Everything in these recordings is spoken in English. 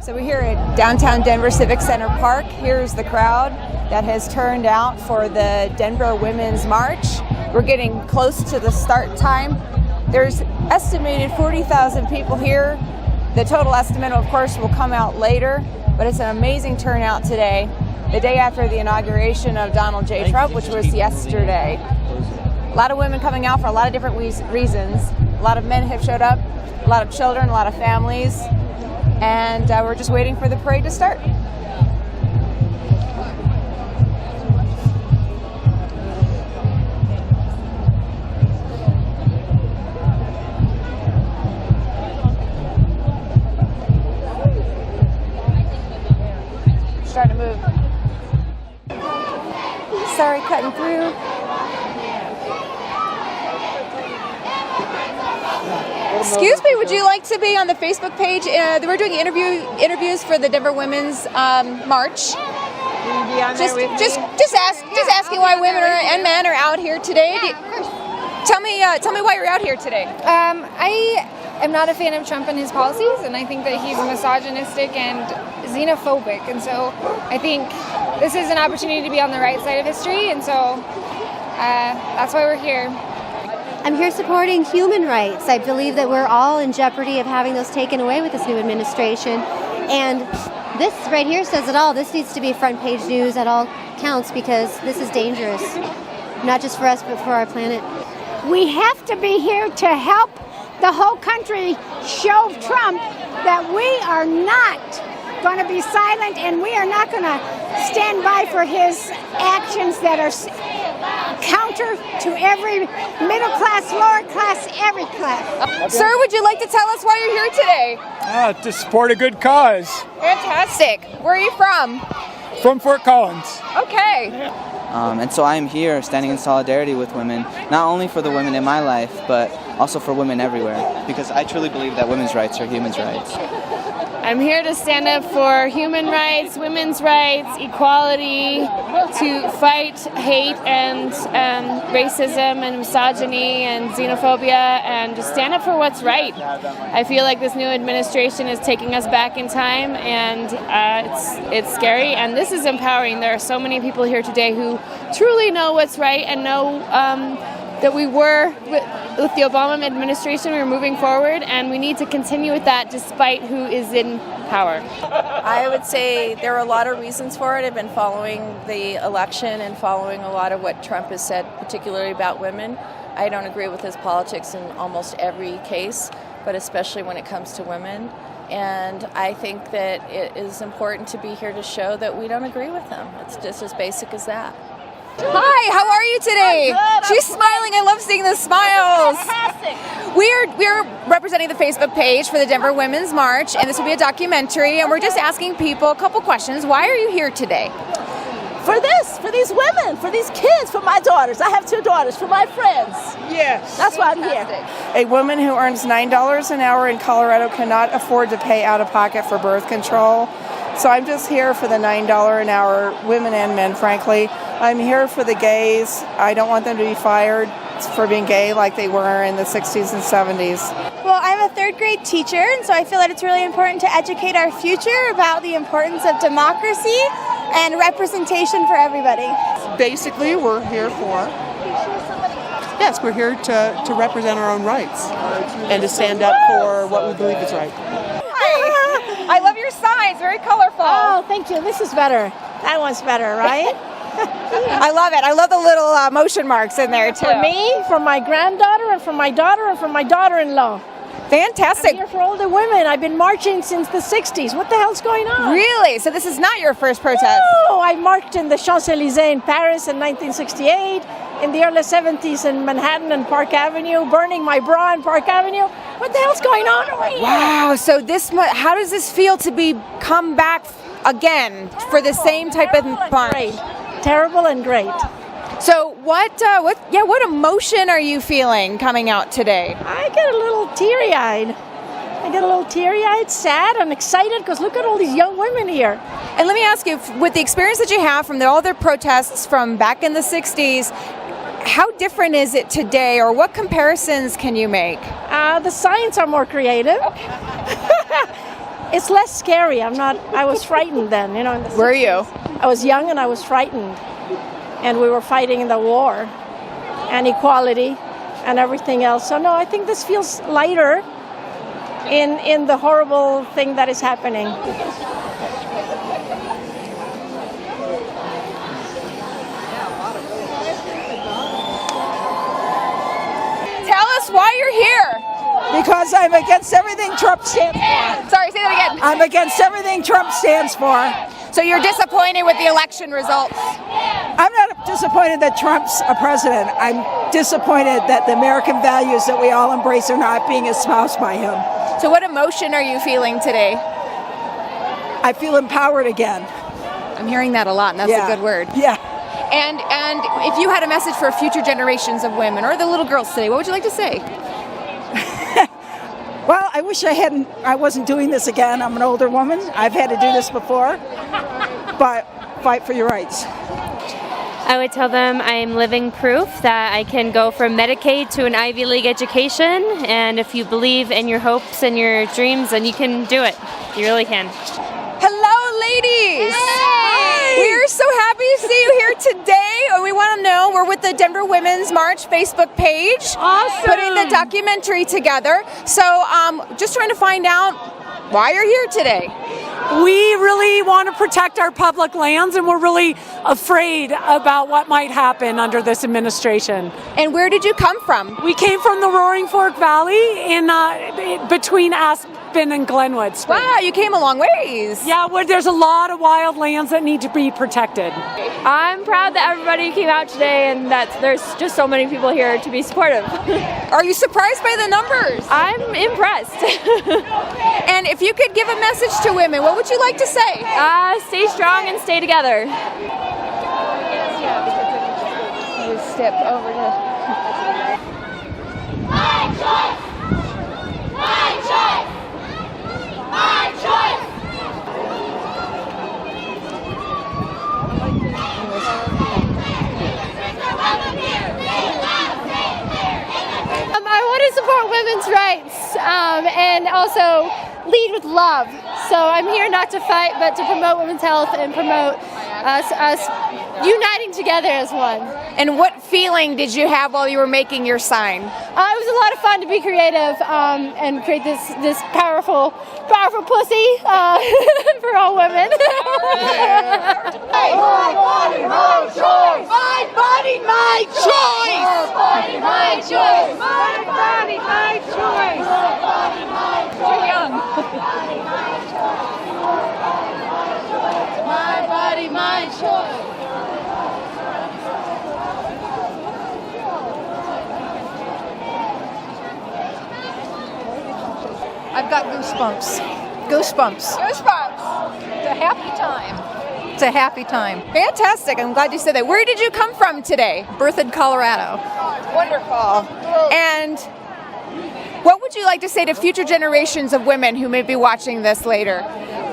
So we're here at downtown Denver Civic Center Park. Here's the crowd that has turned out for the Denver Women's March. We're getting close to the start time. There's estimated 40,000 people here. The total estimate, of course, will come out later, but it's an amazing turnout today, the day after the inauguration of Donald J. Trump, which was yesterday. A lot of women coming out for a lot of different reasons. A lot of men have showed up, a lot of children, a lot of families, and we're just waiting for the parade to start. Starting to move. Sorry, cutting through. Excuse me, would you like to be on the Facebook page? We're doing interviews for the Denver Women's March. Just asking why women and men are out here today. Tell me why you're out here today. I am not a fan of Trump and his policies, and I think that he's misogynistic and xenophobic, and so I think this is an opportunity to be on the right side of history, and so that's why we're here. I'm here supporting human rights. I believe that we're all in jeopardy of having those taken away with this new administration, and this right here says it all. This needs to be front page news at all counts, because this is dangerous, not just for us but for our planet. We have to be here to help the whole country show Trump that we are not going to be silent, and we are not going to stand by for his actions that are counter to every middle class, lower class, every class. Sir, would you like to tell us why you're here today? To support a good cause. Fantastic. Where are you from? From Fort Collins. Okay. And so I am here standing in solidarity with women, not only for the women in my life, but also for women everywhere, because I truly believe that women's rights are human rights. I'm here to stand up for human rights, women's rights, equality, to fight hate and racism and misogyny and xenophobia, and just stand up for what's right. I feel like this new administration is taking us back in time, and it's scary, and this is empowering. There are so many people here today who truly know what's right and know that we were, with the Obama administration, we were moving forward, and we need to continue with that despite who is in power. I would say there are a lot of reasons for it. I've been following the election and following a lot of what Trump has said, particularly about women. I don't agree with his politics in almost every case, but especially when it comes to women. And I think that it is important to be here to show that we don't agree with him. It's just as basic as that. Hi, how are you today? She's smiling. I love seeing the smiles. Fantastic. We're representing the Facebook page for the Denver Women's March, and this will be a documentary, and we're just asking people a couple questions. Why are you here today? For these women, for these kids, for my daughters. I have 2 daughters, for my friends. Yes. That's why I'm here. A woman who earns $9 an hour in Colorado cannot afford to pay out of pocket for birth control. So I'm just here for the $9 an hour, women and men, frankly. I'm here for the gays. I don't want them to be fired for being gay like they were in the 60s and 70s. Well, I'm a 3rd grade teacher, and so I feel that it's really important to educate our future about the importance of democracy and representation for everybody. Basically, we're here to represent our own rights and to stand up for what we believe is right. Hi. I love your signs, very colorful. Oh, thank you. This is better. That one's better, right? I love it. I love the little motion marks in there, too. For me, for my granddaughter, and for my daughter, and for my daughter-in-law. Fantastic. I'm here for all the women. I've been marching since the 60s. What the hell's going on? Really? So this is not your first protest? No, I marched in the Champs-Élysées in Paris in 1968, in the early 70s in Manhattan and Park Avenue, burning my bra in Park Avenue. What the hell's going on over here? Wow. So how does this feel to come back again for the same type of march? Terrible and great. So what emotion are you feeling coming out today? I get a little teary-eyed. Sad, and excited, because look at all these young women here. And let me ask you, with the experience that you have from all the protests from back in the 60s, how different is it today, or what comparisons can you make? The signs are more creative. it's less scary. I was frightened then, you know. In the Were 60s. you? I was young and I was frightened. And we were fighting in the war and equality and everything else. So no, I think this feels lighter in the horrible thing that is happening. Tell us why you're here. Because I'm against everything Trump stands for. Sorry, say that again. I'm against everything Trump stands for. So you're disappointed with the election results? I'm not disappointed that Trump's a president. I'm disappointed that the American values that we all embrace are not being espoused by him. So what emotion are you feeling today? I feel empowered again. I'm hearing that a lot, and that's Yeah. a good word. Yeah. And if you had a message for future generations of women or the little girls today, what would you like to say? Well, I wish I wasn't doing this again. I'm an older woman. I've had to do this before. But fight for your rights. I would tell them I'm living proof that I can go from Medicaid to an Ivy League education, and if you believe in your hopes and your dreams, then you can do it. You really can. Hello, ladies! We're so happy to see you here today. We want to know, we're with the Denver Women's March Facebook page. Awesome. Putting the documentary together. So just trying to find out why you're here today. We really want to protect our public lands, and we're really afraid about what might happen under this administration. And where did you come from? We came from the Roaring Fork Valley in between Aspen and Glenwood Springs. Wow, you came a long ways. Yeah, there's a lot of wild lands that need to be protected. I'm proud that everybody came out today and that there's just so many people here to be supportive. Are you surprised by the numbers? I'm impressed. And if you could give a message to women, what would you like to say? Stay strong and stay together. You step over to... My choice! My choice! My choice! I want to support women's rights and also lead with love. So I'm here not to fight, but to promote women's health and promote us uniting together as one. And what feeling did you have while you were making your sign? It was a lot of fun to be creative and create this powerful pussy for all women. My body, my choice! My body, my choice! My body, my choice! My body, my choice! My body, my choice! Too young. My body, my choice! I've got goosebumps. Goosebumps. Goosebumps. It's a happy time. It's a happy time. Fantastic. I'm glad you said that. Where did you come from today? Berthoud, Colorado. Wonderful. And what would you like to say to future generations of women who may be watching this later?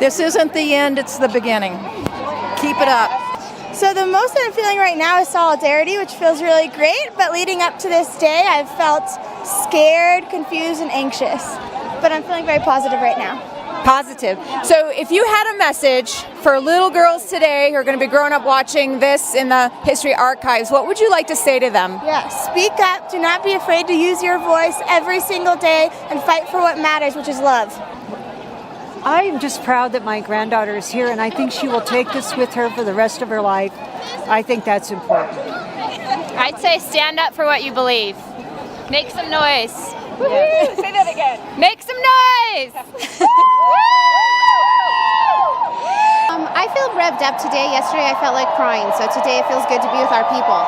This isn't the end, it's the beginning. Keep it up. So the most that I'm feeling right now is solidarity, which feels really great, but leading up to this day, I've felt scared, confused, and anxious. But I'm feeling very positive right now. Positive. So if you had a message for little girls today who are going to be growing up watching this in the History Archives, what would you like to say to them? Yeah, speak up, do not be afraid to use your voice every single day, and fight for what matters, which is love. I'm just proud that my granddaughter is here, and I think she will take this with her for the rest of her life. I think that's important. I'd say stand up for what you believe. Make some noise. Woo-hoo! Say that again. Make some noise! I feel revved up today. Yesterday I felt like crying, so today it feels good to be with our people.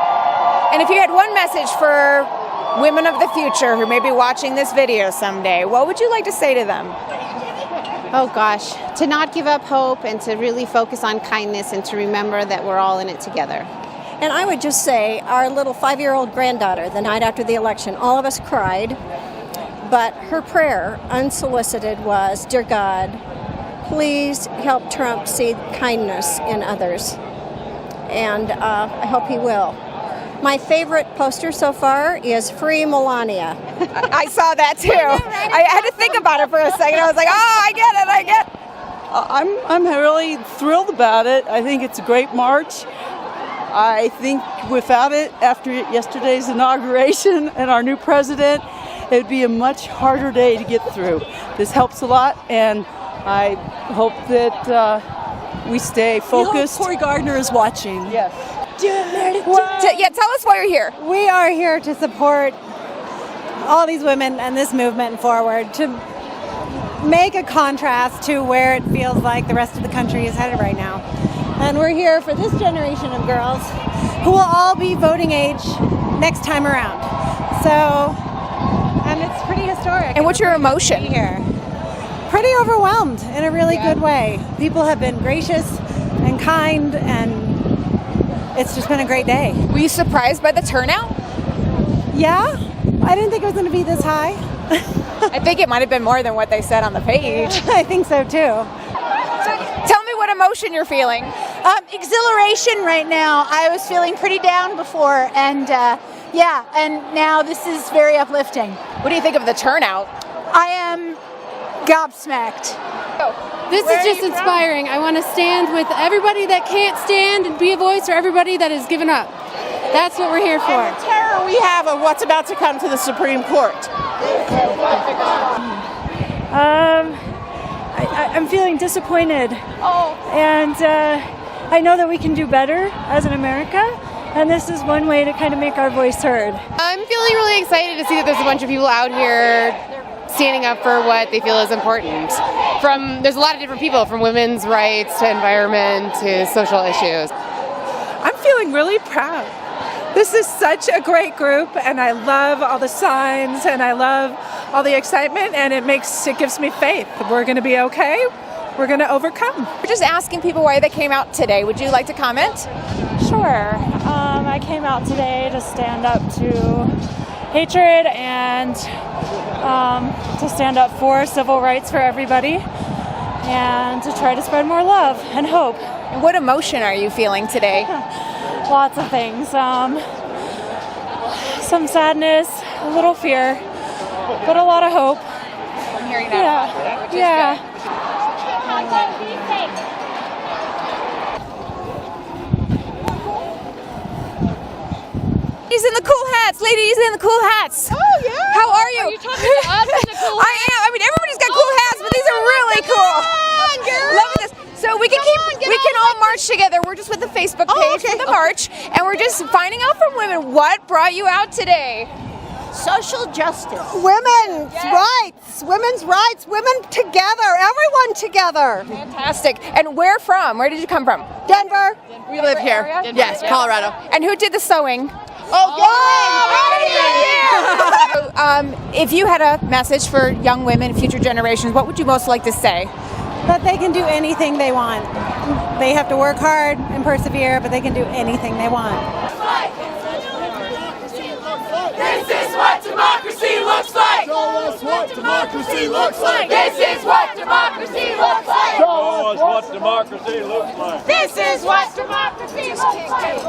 And if you had one message for women of the future who may be watching this video someday, what would you like to say to them? Oh gosh, to not give up hope and to really focus on kindness and to remember that we're all in it together. And I would just say our little 5-year-old granddaughter, the night after the election, all of us cried, but her prayer, unsolicited, was, "Dear God, please help Trump see kindness in others." And I hope he will. My favorite poster so far is Free Melania. I saw that too. I had to think about it for a second. I was like, oh, I get it. I'm really thrilled about it. I think it's a great march. I think without it, after yesterday's inauguration and our new president, it'd be a much harder day to get through. This helps a lot, and I hope that we stay focused. Cory Gardner is watching. Yes. Yeah, tell us why you're here. We are here to support all these women and this movement forward, to make a contrast to where it feels like the rest of the country is headed right now. And we're here for this generation of girls who will all be voting age next time around. So, and it's pretty historic. And what's your emotion here? Pretty overwhelmed in a really good way. People have been gracious and kind, and it's just been a great day. Were you surprised by the turnout? Yeah, I didn't think it was going to be this high. I think it might have been more than what they said on the page. I think so too. Tell me what emotion you're feeling. Exhilaration right now. I was feeling pretty down before, and and now this is very uplifting. What do you think of the turnout? I am gobsmacked. This is just inspiring. I want to stand with everybody that can't stand and be a voice for everybody that has given up. That's what we're here for. And the terror we have of what's about to come to the Supreme Court. I'm feeling disappointed. And I know that we can do better as an America, and this is one way to kind of make our voice heard. I'm feeling really excited to see that there's a bunch of people out here standing up for what they feel is important. There's a lot of different people, from women's rights to environment to social issues. I'm feeling really proud. This is such a great group, and I love all the signs, and I love all the excitement, and it gives me faith. We're going to be okay. We're going to overcome. We're just asking people why they came out today. Would you like to comment? Sure. I came out today to stand up to hatred and to stand up for civil rights for everybody, and to try to spread more love and hope. And what emotion are you feeling today? Lots of things. Some sadness, a little fear, but a lot of hope. I'm hearing that. Yeah. Ladies in the cool hats! Ladies in the cool hats! Oh, yeah! How are you? Are you talking to us in the cool hats? I am. I mean, everybody's got cool hats, but these are really cool. Loving this. So we can all march together. We're just with the Facebook page for the march, and we're just finding out from women what brought you out today. Social justice. Women's rights, women together, everyone together. Fantastic. And where from? Where did you come from? Denver. We live here. Yes, Colorado. And who did the sewing? If you had a message for young women, future generations, what would you most like to say? That they can do anything they want. They have to work hard and persevere, but they can do anything they want. This is what democracy looks like. Show us what democracy looks like. This is what democracy looks like. Show us what democracy looks like. This is what democracy looks like.